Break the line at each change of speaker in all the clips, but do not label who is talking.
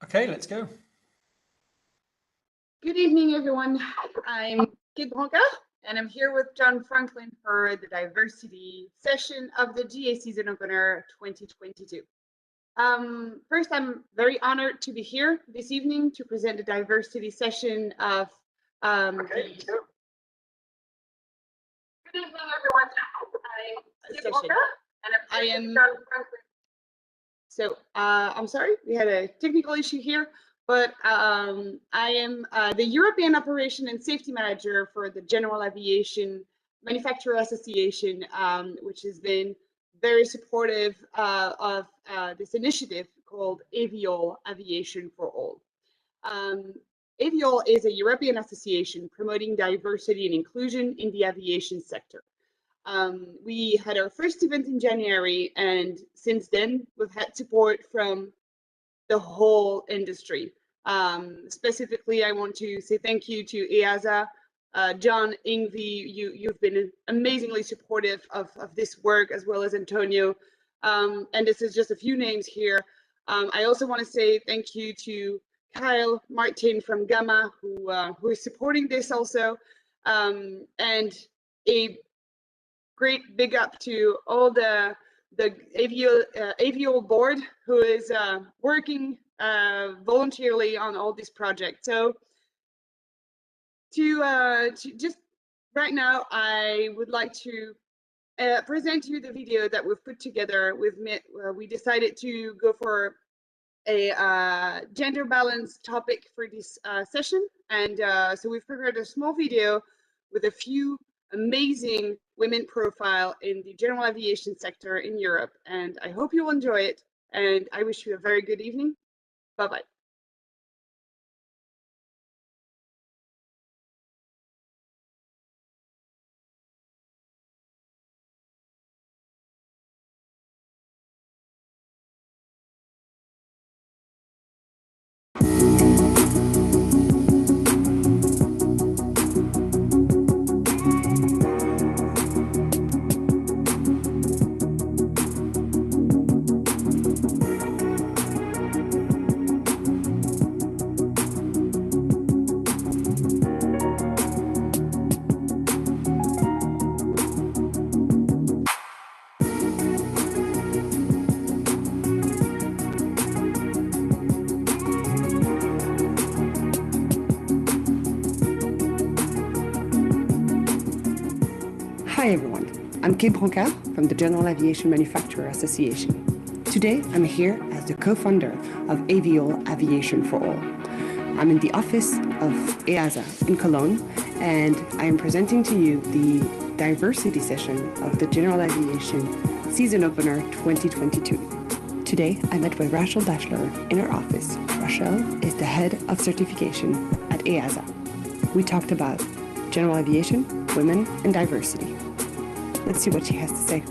Okay, let's go.
Good evening, everyone. I'm Cate Brancart, and I'm here with John Franklin for the diversity session of the GA Season Opener 2022. First, I'm very honored to be here this evening to present the diversity session of
Okay, let's go.
Good evening, everyone. I'm Cate Brancart, and I am John Franklin. So I'm sorry, we had a technical issue here, but I am the European Operation and Safety Manager for the General Aviation Manufacturer Association, which has been very supportive of this initiative called Aviation for All. Aviol is a European association promoting diversity and inclusion in the aviation sector. We had our first event in January, and since then we've had support from the whole industry. Specifically, I want to say thank you to EASA, John, Ingvi, you've been amazingly supportive of this work, as well as Antonio. And this is just a few names here. I also want to say thank you to Kyle Martin from GAMA, who is supporting this also, and a great big up to all the Aviol board who is working voluntarily on all these projects. So to just right now, I would like to present you the video that we've put together. We decided to go for a gender balance topic for this session, and so we've prepared a small video with a few amazing women profile in the general aviation sector in Europe, and I hope you'll enjoy it, and I wish you a very good evening. Bye-bye.
Hi everyone, I'm Cate Brancart from the General Aviation Manufacturer Association. Today I'm here as the co-founder of Aviation for All. I'm in the office of EASA in Cologne, and I am presenting to you the diversity session of the General Aviation Season Opener 2022. Today I met with Rachel Deaschler in her office. Rachel is the head of certification at EASA. We talked about general aviation, women, and diversity. Let's see what she has to say.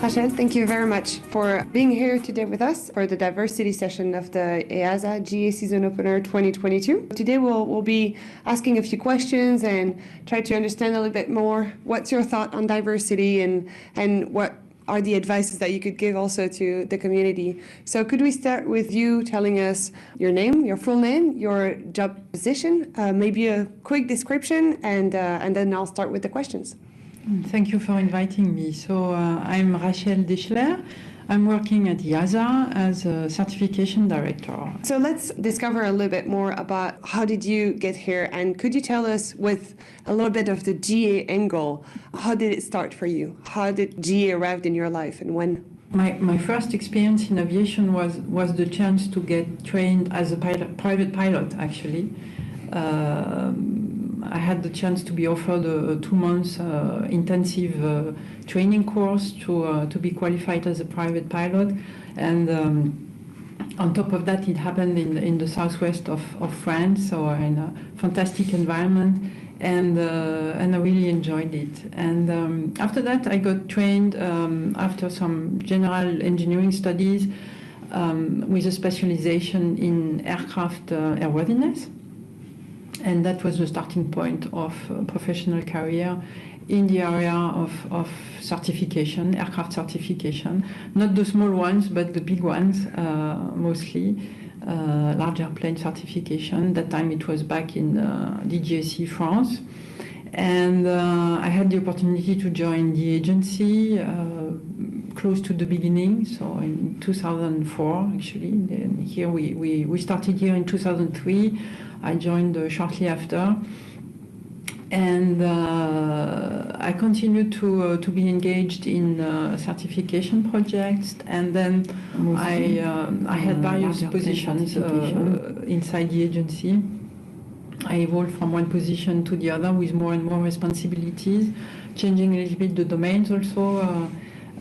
Rachel, thank you very much for being here today with us for the diversity session of the EASA GA Season Opener 2022. Today we'll be asking a few questions and try to understand a little bit more what's your thought on diversity and what are the advices that you could give also to the community. So could we start with you telling us your name, your full name, your job position, maybe a quick description, and then I'll start with the questions.
Thank you for inviting me. So I'm Rachel Deaschler. I'm working at EASA as a certification director.
So let's discover a little bit more about how did you get here, and could you tell us with a little bit of the GA angle, how did it start for you? How did GA arrive in your life and when?
My first experience in aviation was the chance to get trained as a private pilot, actually. I had the chance to be offered a 2 months intensive training course to be qualified as a private pilot, and on top of that, it happened in the southwest of France, so in a fantastic environment, and I really enjoyed it. And after that, I got trained after some general engineering studies with a specialization in aircraft airworthiness. And that was the starting point of a professional career in the area of certification, aircraft certification. Not the small ones, but the big ones, mostly. Larger plane certification. That time it was back in DGAC France. And I had the opportunity to join the agency close to the beginning, so in 2004 actually. And here we started here in 2003. I joined shortly after. And I continued to be engaged in certification projects, and then I had various positions inside the agency. I evolved from one position to the other with more and more responsibilities, changing a little bit the domains also.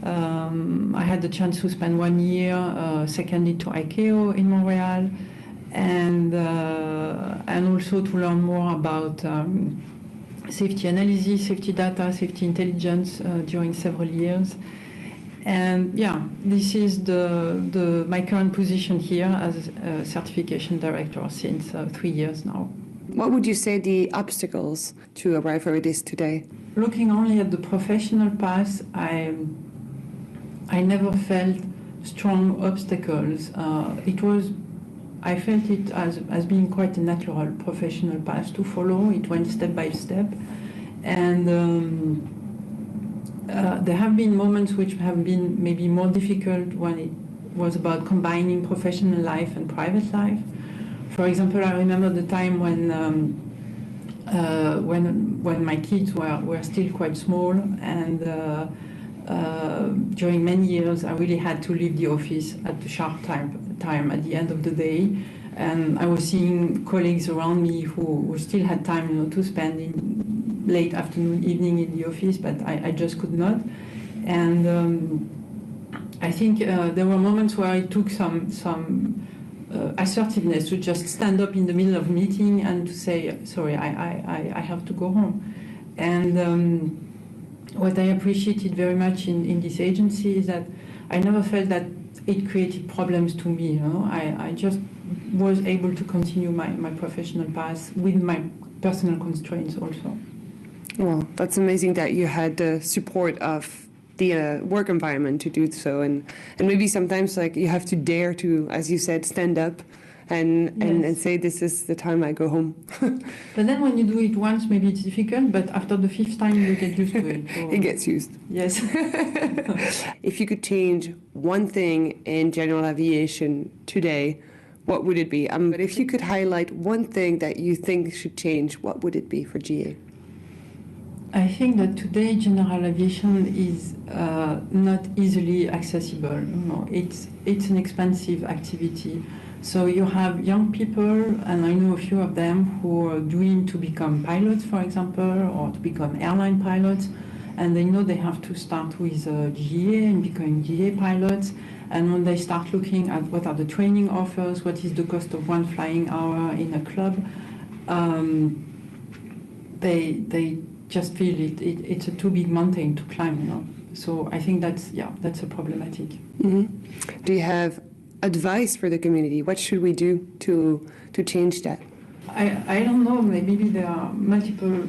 I had the chance to spend 1 year seconded to ATCO in Montreal, and also to learn more about safety analysis, safety data, safety intelligence during several years. And yeah, this is my current position here as a certification director since 3 years now.
What would you say the obstacles to arrive where it is today?
Looking only at the professional path, I never felt strong obstacles. I felt it as being quite a natural professional path to follow. It went step by step. And there have been moments which have been maybe more difficult when it was about combining professional life and private life. For example, I remember the time when my kids were still quite small, and during many years I really had to leave the office at the sharp time at the end of the day, and I was seeing colleagues around me who still had time, to spend in late afternoon, evening in the office, but I just could not. And I think there were moments where I took some assertiveness to just stand up in the middle of a meeting and to say, sorry, I have to go home. And what I appreciated very much in this agency is that I never felt that it created problems to me. I just was able to continue my professional path with my personal constraints also.
Well, that's amazing that you had the support of the work environment to do so, and maybe sometimes you have to dare to, as you said, stand up and say, this is the time I go home.
But then when you do it once, maybe it's difficult, but after the 5th time you get used to it. So.
It gets used.
Yes.
If you could change one thing in general aviation today, what would it be? But if you could highlight one thing that you think should change, what would it be for GA?
I think that today general aviation is not easily accessible. It's an expensive activity. So you have young people, and I know a few of them who dream to become pilots, for example, or to become airline pilots, and they know they have to start with GA and becoming GA pilots. And when they start looking at what are the training offers, what is the cost of one flying hour in a club, they just feel it's a too big mountain to climb, So I think that's a problematic.
Mm-hmm. Do you have advice for the community? What should we do to change that?
I don't know. Maybe there are multiple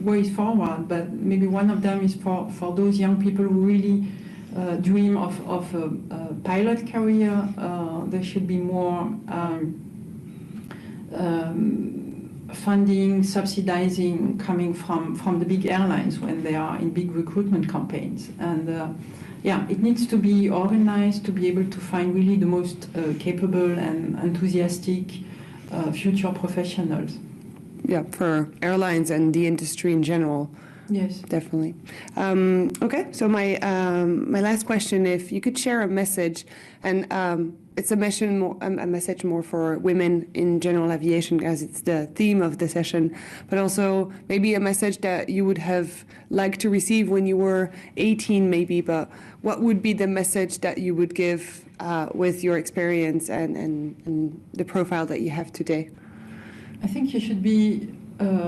ways forward, but maybe one of them is for those young people who really dream of a pilot career. There should be more funding, subsidizing coming from the big airlines when they are in big recruitment campaigns. And it needs to be organized to be able to find really the most capable and enthusiastic future professionals.
Yeah, for airlines and the industry in general.
Yes,
definitely. Okay, so my last question: if you could share a message, and it's a message more for women in general aviation, as it's the theme of the session, but also maybe a message that you would have liked to receive when you were 18, maybe. But what would be the message that you would give with your experience and the profile that you have today?
I think you should be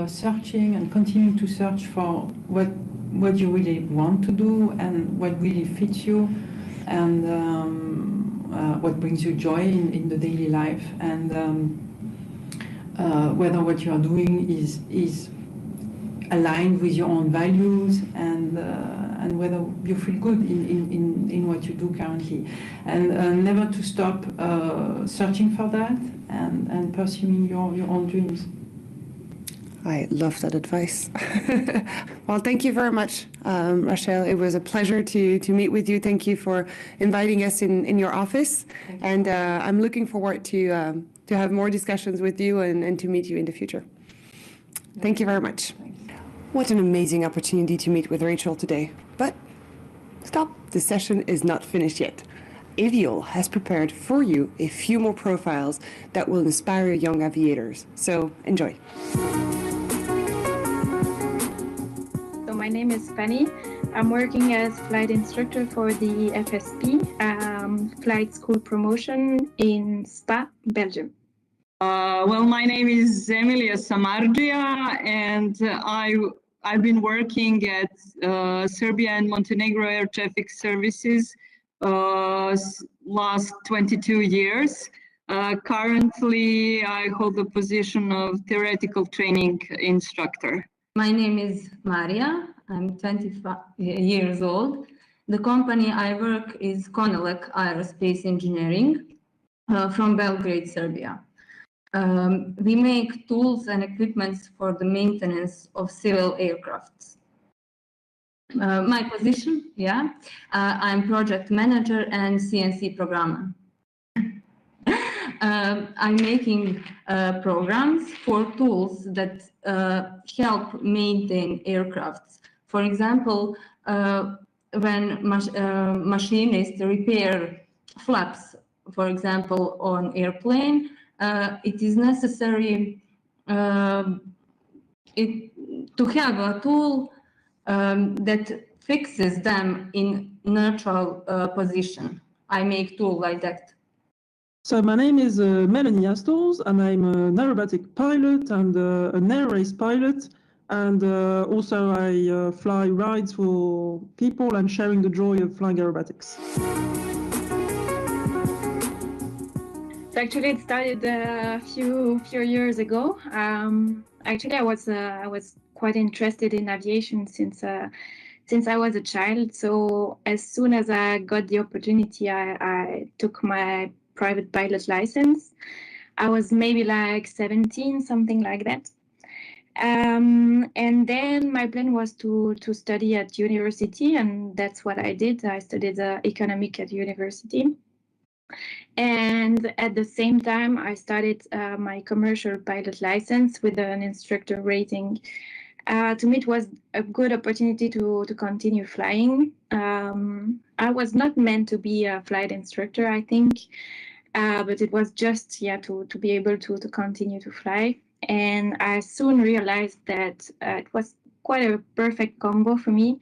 searching and continuing to search for what you really want to do and what really fits you, and what brings you joy in the daily life, and whether what you are doing is aligned with your own values, and whether you feel good in what you do currently, and never to stop searching for that and pursuing your own dreams.
I love that advice. Well, thank you very much, Rachel. It was a pleasure to meet with you. Thank you for inviting us in your office. And I'm looking forward to have more discussions with you and to meet you in the future. Thank you very much. What an amazing opportunity to meet with Rachel today. But stop, the session is not finished yet. Aviol has prepared for you a few more profiles that will inspire young aviators. So enjoy.
My name is Fanny. I'm working as flight instructor for the FSP, Flight School Promotion in Spa, Belgium.
Well, my name is Emilija Samardžija, and I've been working at Serbia and Montenegro Air Traffic Services last 22 years. Currently, I hold the position of theoretical training instructor.
My name is Marija. I'm 25 years old. The company I work is Konelek Aerospace Engineering from Belgrade, Serbia. We make tools and equipments for the maintenance of civil aircrafts. My position, I'm project manager and CNC programmer. I'm making programs for tools that help maintain aircrafts. For example, when machinists repair flaps, for example, on airplane, it is necessary to have a tool that fixes them in neutral position. I make tool like that.
So my name is Melanie Astles, and I'm an aerobatic pilot and an air race pilot, and also I fly rides for people and sharing the joy of flying aerobatics.
So actually, it started a few years ago. Actually, I was quite interested in aviation since I was a child. So as soon as I got the opportunity, I took my private pilot license. I was maybe like 17, something like that. And then my plan was to study at university, and that's what I did. I studied economic at university. And at the same time, I started my commercial pilot license with an instructor rating. To me, it was a good opportunity to continue flying. I was not meant to be a flight instructor, I think, but it was just to be able to continue to fly. And I soon realized that it was quite a perfect combo for me,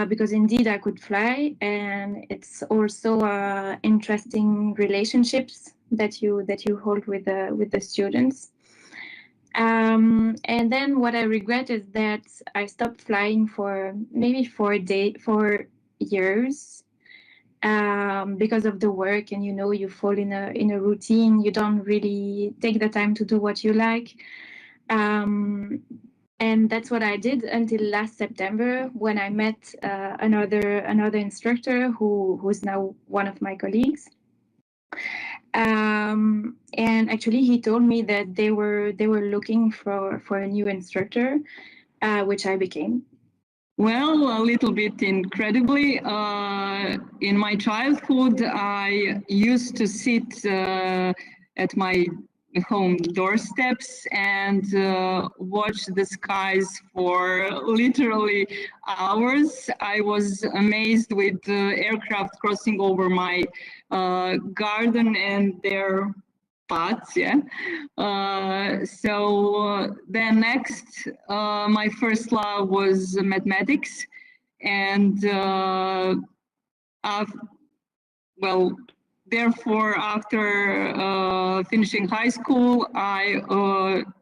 because indeed I could fly, and it's also interesting relationships that you hold with the students. And then what I regret is that I stopped flying for maybe 4 years because of the work, and you fall in a routine. You don't really take the time to do what you like. And that's what I did until last September, when I met another instructor who's now one of my colleagues. And actually, he told me that they were looking for a new instructor, which I became.
Well, a little bit incredibly. In my childhood, I used to sit at my home doorsteps and watch the skies for literally hours. I was amazed with aircraft crossing over my garden and their paths. So then next, my first love was mathematics, and therefore, after finishing high school, I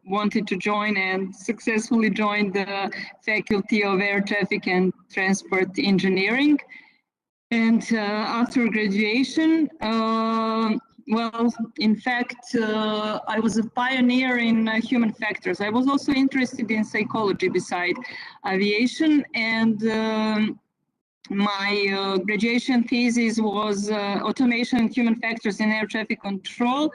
wanted to join and successfully joined the Faculty of Air Traffic and Transport Engineering. And after graduation, well, in fact, I was a pioneer in human factors. I was also interested in psychology beside aviation, and my graduation thesis was automation and human factors in air traffic control.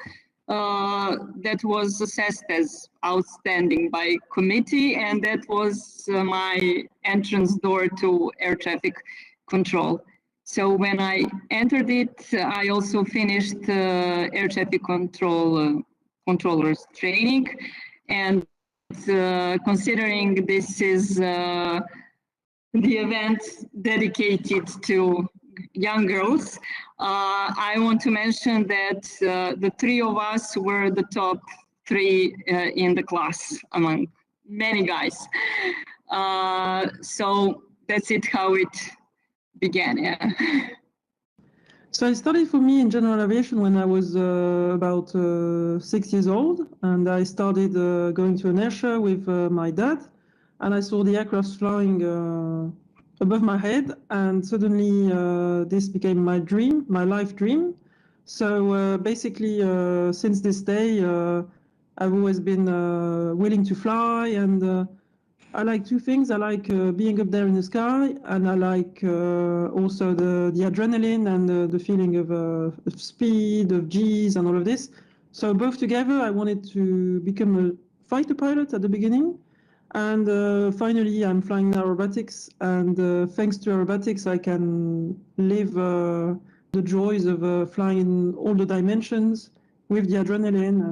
That was assessed as outstanding by committee, and that was my entrance door to air traffic control. So when I entered it, I also finished air traffic controllers training, and considering this is the event dedicated to young girls, I want to mention that the three of us were the top three in the class among many guys. So that's it, how it began, yeah.
So it started for me in general aviation when I was about 6 years old, and I started going to an airshow with my dad, and I saw the aircrafts flying above my head, and suddenly this became my dream, my life dream. So basically, since this day, I've always been willing to fly, and I like two things. I like being up there in the sky, and I like also the adrenaline and the feeling of speed, of G's, and all of this. So both together, I wanted to become a fighter pilot at the beginning. And finally, I'm flying aerobatics, and thanks to aerobatics, I can live the joys of flying in all the dimensions with the adrenaline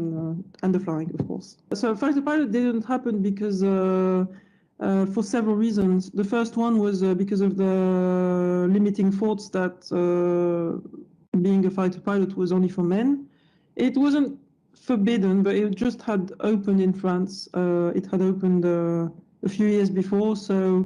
and the flying, of course. So fighter pilot didn't happen because for several reasons. The first one was because of the limiting thoughts that being a fighter pilot was only for men. It wasn't forbidden, but it just had opened in France. It had opened a few years before, so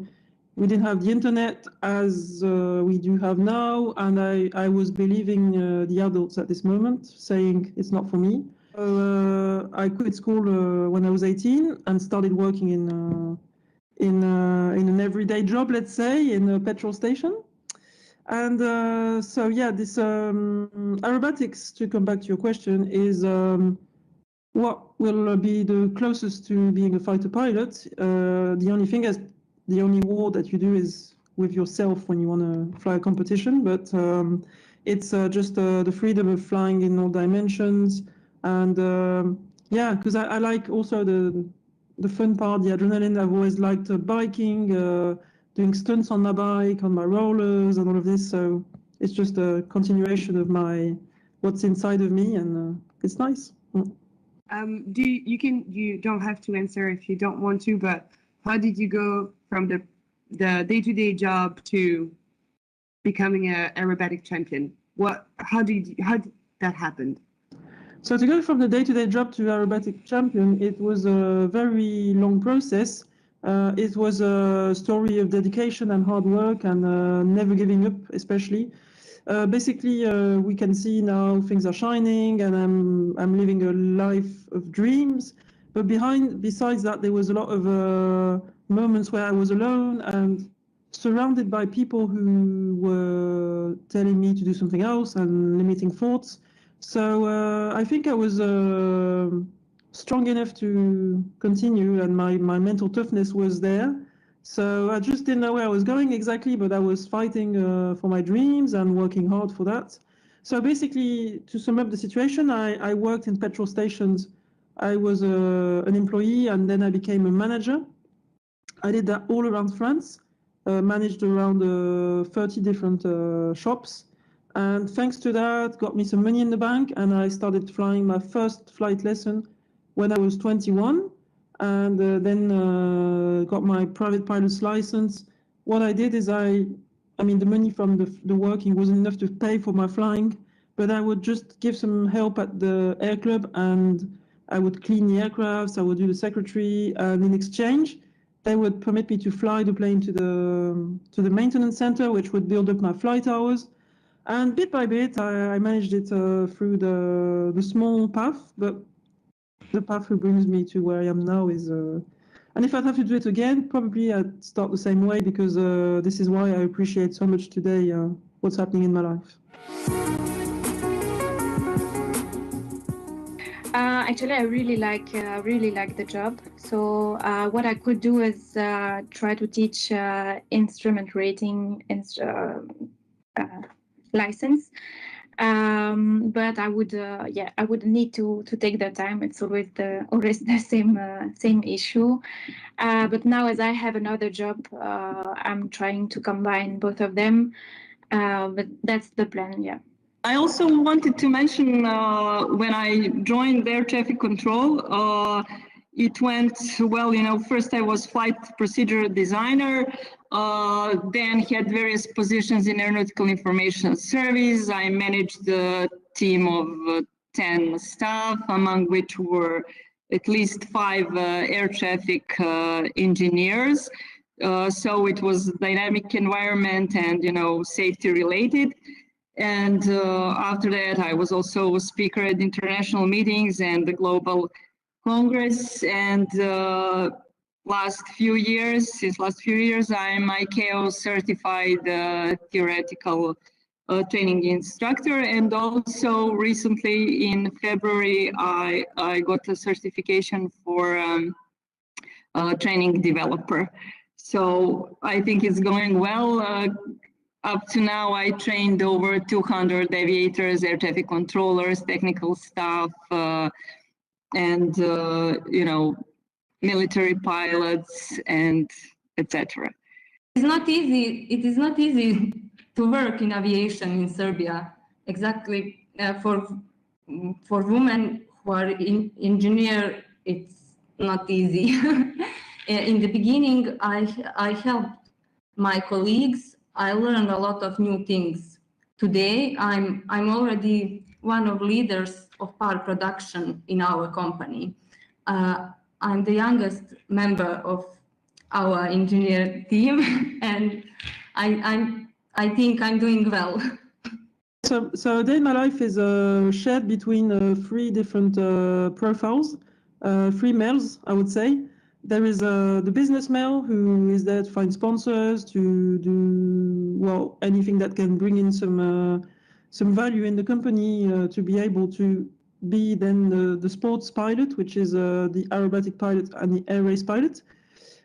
we didn't have the internet as we do have now, and I was believing the adults at this moment, saying it's not for me. I quit school when I was 18 and started working in an everyday job, let's say, in a petrol station. And so, yeah, this aerobatics, to come back to your question, is what will be the closest to being a fighter pilot. The only thing is, the only war that you do is with yourself when you want to fly a competition, but it's just the freedom of flying in all dimensions. And yeah, because I like also the fun part, the adrenaline. I've always liked biking, doing stunts on my bike, on my rollers, and all of this. So it's just a continuation of what's inside of me, and it's nice.
You don't have to answer if you don't want to, but how did you go from the day-to-day job to becoming an aerobatic champion? How did that happen?
So to go from the day-to-day job to aerobatic champion, it was a very long process. It was a story of dedication and hard work and never giving up, especially. Basically, we can see now things are shining, and I'm living a life of dreams. But besides that, there was a lot of moments where I was alone and surrounded by people who were telling me to do something else and limiting thoughts. So I think I was strong enough to continue, and my mental toughness was there. So I just didn't know where I was going exactly, but I was fighting for my dreams and working hard for that. So basically, to sum up the situation, I worked in petrol stations. I was an employee, and then I became a manager. I did that all around France, managed around 30 different shops. And thanks to that, got me some money in the bank, and I started flying my first flight lesson when I was 21, and then got my private pilot's license. What I did is I mean, the money from the working wasn't enough to pay for my flying, but I would just give some help at the air club, and I would clean the aircrafts, I would do the secretary, and in exchange, they would permit me to fly the plane to the maintenance center, which would build up my flight hours. And bit by bit, I managed it through the small path, but the path that brings me to where I am now is... and if I'd have to do it again, probably I'd start the same way, because this is why I appreciate so much today what's happening in my life.
Actually, I really like the job. So what I could do is try to teach instrument rating license. But I would need to take the time. It's always the same issue. But now, as I have another job, I'm trying to combine both of them. But that's the plan. Yeah.
I also wanted to mention when I joined air traffic control, it went well. You know, first I was flight procedure designer, then had various positions in aeronautical information service. I managed a team of 10 staff, among which were at least 5 air traffic engineers. So it was a dynamic environment and, you know, safety related. And after that, I was also a speaker at international meetings and the Global Congress. And since last few years, I'm ICAO certified theoretical training instructor. And also recently in February, I got a certification for training developer. So I think it's going well. Up to now, I trained over 200 aviators, air traffic controllers, technical staff, and you know, military pilots, and etc.
It's not easy. It is not easy to work in aviation in Serbia. Exactly for women who are engineer, it's not easy. In the beginning, I helped my colleagues. I learned a lot of new things. Today, I'm already one of leaders of power production in our company. I'm the youngest member of our engineer team, and I think I'm doing well.
So a day in my life is shared between 3 different profiles, 3 males, I would say. There is the business male who is there to find sponsors, to do, well, anything that can bring in some value in the company, to be able to be then the sports pilot, which is the aerobatic pilot and the air race pilot.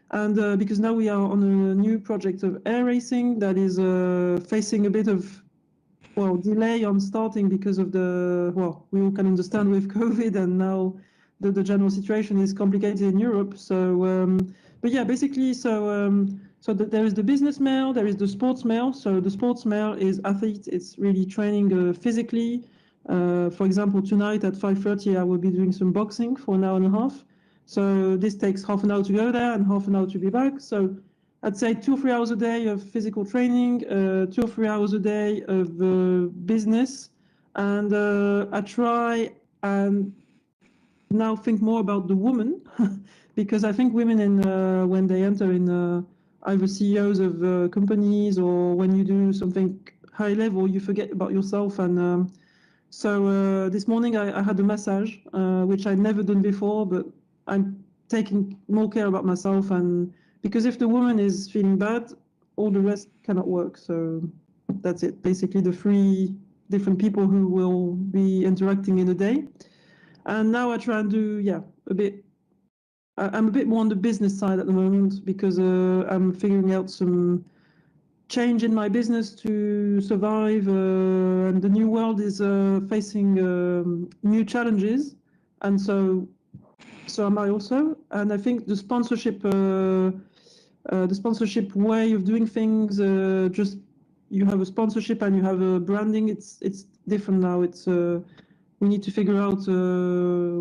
And because now we are on a new project of air racing that is facing a bit of, well, delay on starting because of well, we all can understand with COVID, and now the general situation is complicated in Europe. So, but yeah, basically, so there is the business male, there is the sports male. So the sports male is athlete. It's really training physically. For example, tonight at 5:30, I will be doing some boxing for an hour and a half. So this takes half an hour to go there and half an hour to be back. So I'd say 2 or 3 hours a day of physical training, 2 or 3 hours a day of business. And I try and now think more about the woman, because I think women when they enter in either CEOs of companies, or when you do something high level, you forget about yourself. And so this morning I had a massage, which I'd never done before, but I'm taking more care about myself. And because if the woman is feeling bad, all the rest cannot work. So that's it. Basically the 3 different people who will be interacting in a day. And now I try and do, yeah, I'm a bit more on the business side at the moment, because I'm figuring out some change in my business to survive. And the new world is facing new challenges. And so am I also. And I think the sponsorship way of doing things, just you have a sponsorship and you have a branding, it's different now. It's we need to figure out,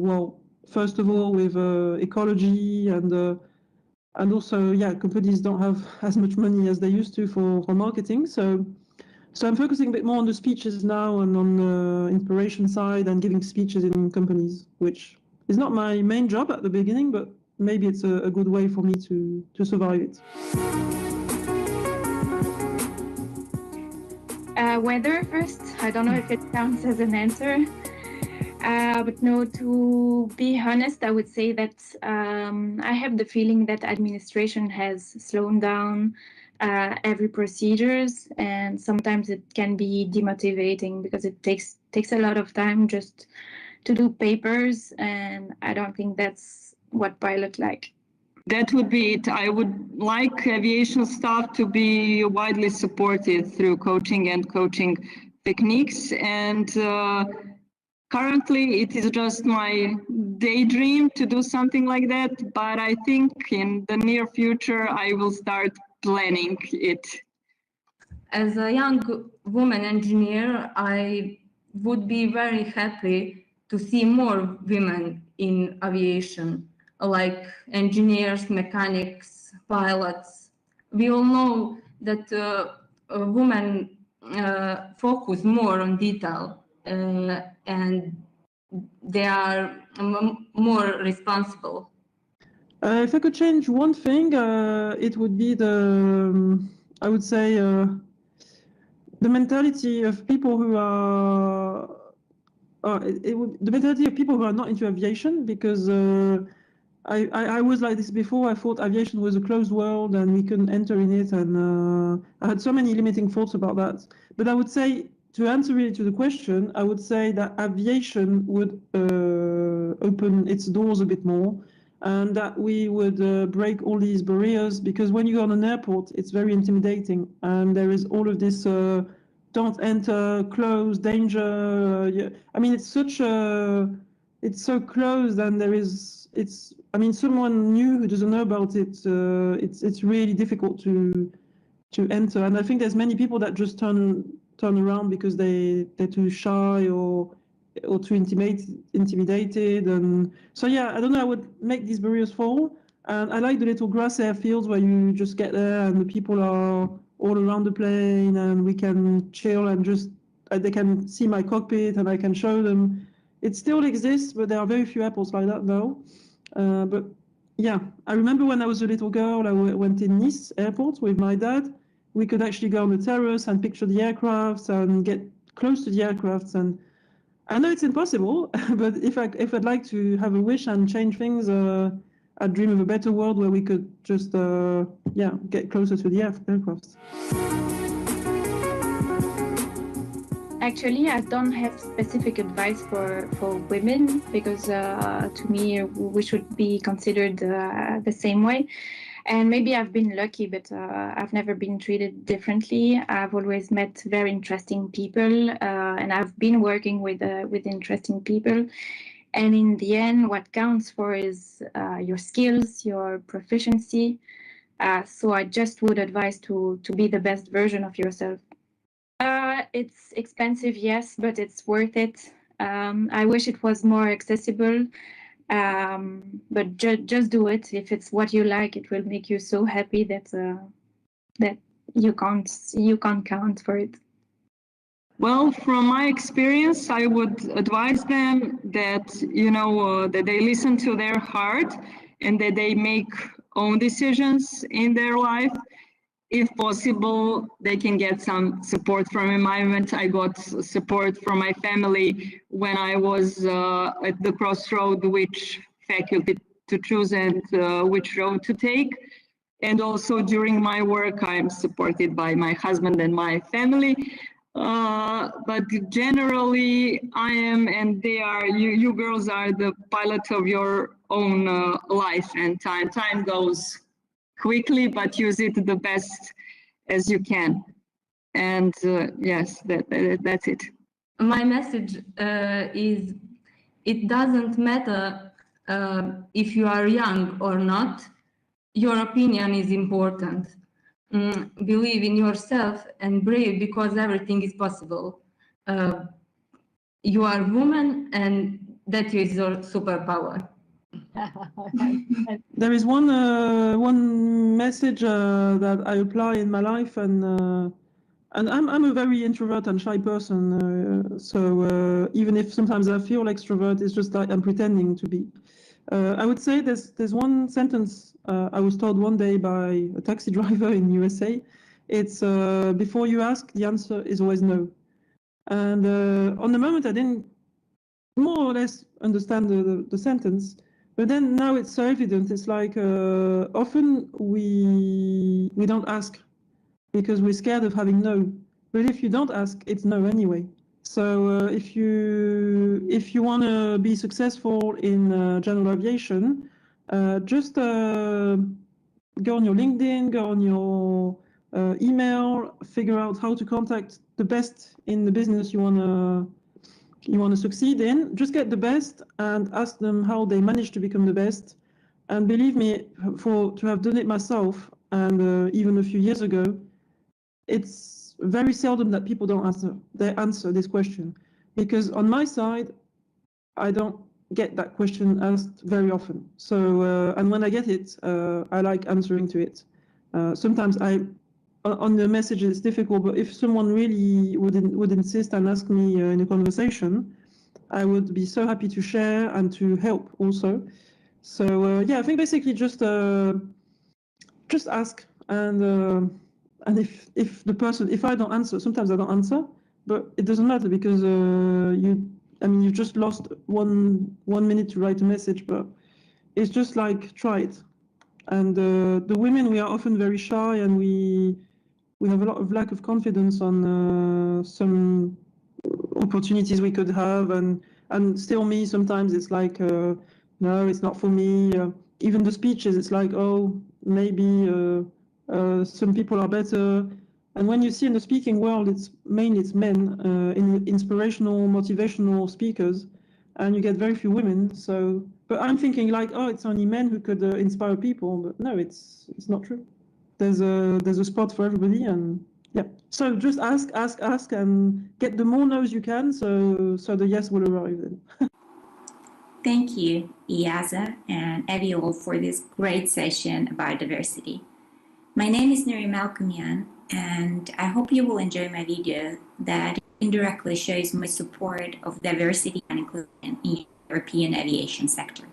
well, first of all, with ecology and also, yeah, companies don't have as much money as they used to for marketing. So I'm focusing a bit more on the speeches now and on the inspiration side and giving speeches in companies, which is not my main job at the beginning, but maybe it's a good way for me to survive it.
Weather first. I don't know if it counts as an answer. But no, to be honest, I would say that I have the feeling that administration has slowed down every procedures, and sometimes it can be demotivating because it takes a lot of time just to do papers, and I don't think that's what pilot like.
That would be it. I would like aviation staff to be widely supported through coaching and coaching techniques. And currently, it is just my daydream to do something like that. But I think in the near future, I will start planning it.
As a young woman engineer, I would be very happy to see more women in aviation, like engineers, mechanics, pilots. We all know that women focus more on detail and they are more responsible.
If I could change one thing, it would be I would say, the mentality of people who are, the mentality of people who are not into aviation, because I was like this before. I thought aviation was a closed world and we couldn't enter in it, and I had so many limiting thoughts about that. But I would say, to answer really to the question, I would say that aviation would open its doors a bit more, and that we would break all these barriers, because when you go on an airport, it's very intimidating, and there is all of this don't enter, close, danger. Yeah. I mean, it's such a, it's so closed, and there is, it's, I mean, someone new who doesn't know about it, it's really difficult to enter. And I think there's many people that just turn around because they're too shy or too intimidated. And so, yeah, I don't know, I would make these barriers fall. And I like the little grass airfields where you just get there and the people are all around the plane, and we can chill and just, they can see my cockpit and I can show them. It still exists, but there are very few airports like that now. But yeah, I remember when I was a little girl, I went in Nice airport with my dad. We could actually go on the terrace and picture the aircrafts and get close to the aircrafts. And I know it's impossible, but if I'd like to have a wish and change things, I'd dream of a better world where we could just, get closer to the aircrafts.
Actually, I don't have specific advice for women, because to me, we should be considered the same way. And maybe I've been lucky, but I've never been treated differently. I've always met very interesting people, and I've been working with interesting people. And in the end, what counts for is your skills, your proficiency. So I just would advise to be the best version of yourself. It's expensive, yes, but it's worth it. I wish it was more accessible. But just do it. If it's what you like, it will make you so happy that that you can't count for it.
Well, from my experience, I would advise them that, that they listen to their heart and that they make own decisions in their life. If possible, they can get some support from environment. I got support from my family when I was at the crossroad, which faculty to choose and which road to take. And also during my work, I'm supported by my husband and my family. But generally, I am, and they are, you girls are the pilot of your own life, and time goes quickly, but use it the best as you can. And yes, that's it.
My message is, it doesn't matter if you are young or not, your opinion is important. Believe in yourself and brave, because everything is possible. You are a woman, and that is your superpower.
There is one message that I apply in my life, and I'm a very introvert and shy person. So even if sometimes I feel extrovert, it's just like I'm pretending to be. I would say there's one sentence I was told one day by a taxi driver in USA. It's before you ask, the answer is always no. And on the moment, I didn't more or less understand the sentence. But then now it's so evident. It's like often we don't ask. because we're scared of having no. But if you don't ask, it's no anyway. So if you want to be successful in general aviation, just go on your LinkedIn, go on your email, figure out how to contact the best in the business you want to succeed in. Just get the best and ask them how they managed to become the best. And believe me, to have done it myself, and even a few years ago, it's very seldom that people don't answer this question, because on my side, I don't get that question asked very often. So and when I get it, I like answering to it. Sometimes on the message it's difficult, but if someone really would insist and ask me in a conversation, I would be so happy to share and to help also. So yeah, I think basically just ask, and if I don't answer, sometimes I don't answer, but it doesn't matter, because you've just lost one minute to write a message, but it's just like, try it. And the women, we are often very shy, and we have a lot of lack of confidence on some opportunities we could have, and still me, sometimes it's like, no, it's not for me. Even the speeches, it's like, oh, maybe some people are better. And when you see in the speaking world, it's mainly men, inspirational, motivational speakers, and you get very few women. So, but I'm thinking like, oh, it's only men who could inspire people, but no, it's not true. There's a spot for everybody, and yeah. So just ask, and get the more no's you can, so the yes will arrive then.
Thank you, EASA and Aviol, for this great session about diversity. My name is Nuri Malkumian, and I hope you will enjoy my video that indirectly shows my support of diversity and inclusion in the European aviation sector.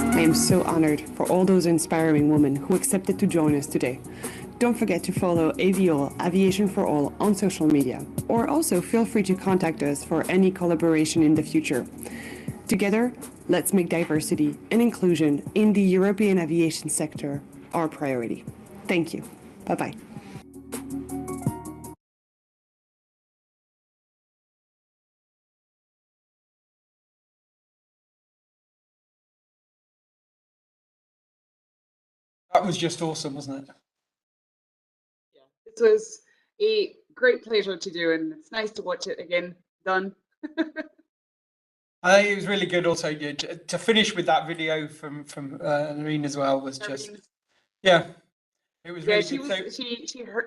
I am so honored for all those inspiring women who accepted to join us today. Don't forget to follow Aviol, Aviation for All, on social media, or also feel free to contact us for any collaboration in the future. Together, let's make diversity and inclusion in the European aviation sector our priority. Thank you. Bye-bye.
That was just awesome, wasn't it?
Yeah, this was a great pleasure to do, and it's nice to watch it again done.
I think it was really good. Also, to finish with that video from Noreen as well was just, yeah, it was really good.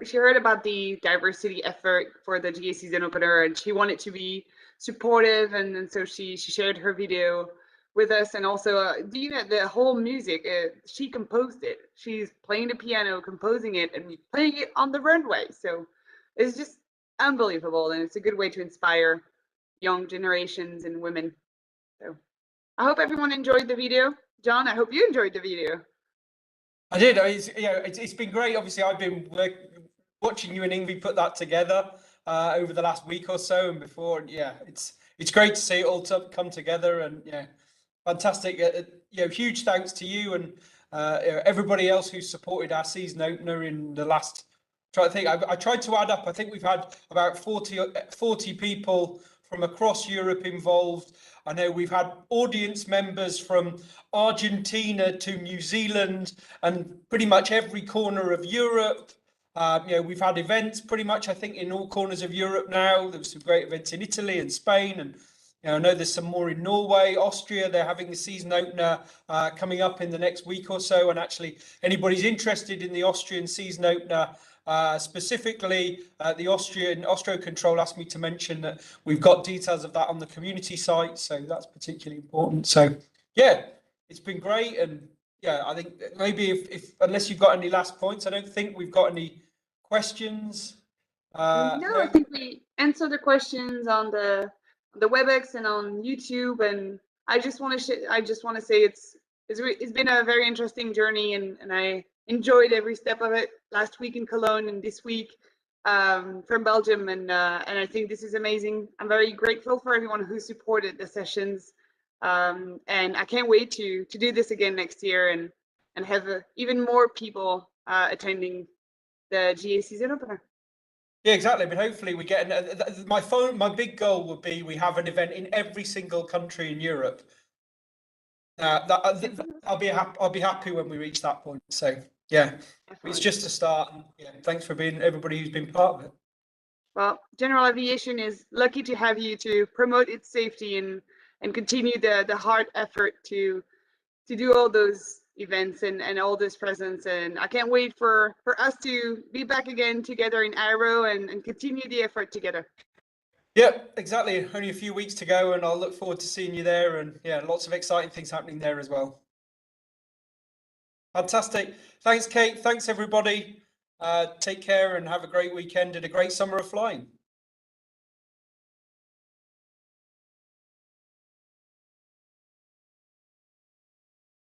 She heard about the diversity effort for the GA season opener, and she wanted to be supportive, and so she shared her video with us, and also the whole music. She composed it. She's playing the piano, composing it, and playing it on the runway. So it's just unbelievable, and it's a good way to inspire young generations and women. So I hope everyone enjoyed the video. John, I hope you enjoyed the video.
I did. It's been great. Obviously, I've been watching you and Ingvi put that together over the last week or so and before. And yeah, it's great to see it all come together, and yeah, fantastic. Huge thanks to you and everybody else who supported our season opener in the last. I tried to add up. I think we've had about 40 people from across Europe involved. I know we've had audience members from Argentina to New Zealand and pretty much every corner of Europe. We've had events pretty much, I think, in all corners of Europe now. There were some great events in Italy and Spain, and I know there's some more in Norway, Austria. They're having a season opener coming up in the next week or so. And actually, anybody's interested in the Austrian season opener, specifically the Austro Control asked me to mention that we've got details of that on the community site, so that's particularly important. So yeah, it's been great, and yeah, I think maybe if unless you've got any last points, I don't think we've got any questions.
No, I think we answered the questions on the WebEx and on YouTube, and I just want to say it's been a very interesting journey, and I enjoyed every step of it last week in Cologne and this week from Belgium, and I think this is amazing. I'm very grateful for everyone who supported the sessions, and I can't wait to do this again next year and have even more people attending the GA season opener.
Yeah, exactly. But hopefully we get my big goal would be we have an event in every single country in Europe. I'll be happy when we reach that point. So yeah, it's just a start. Yeah, thanks for being everybody who's been part of it.
Well, General Aviation is lucky to have you to promote its safety and continue the hard effort to do all those events and all this presence, and I can't wait for us to be back again together in Aero and continue the effort together.
Yeah, exactly. Only a few weeks to go, and I'll look forward to seeing you there, and yeah, lots of exciting things happening there as well. Fantastic. Thanks, Kate. Thanks, everybody. Take care and have a great weekend and a great summer of flying.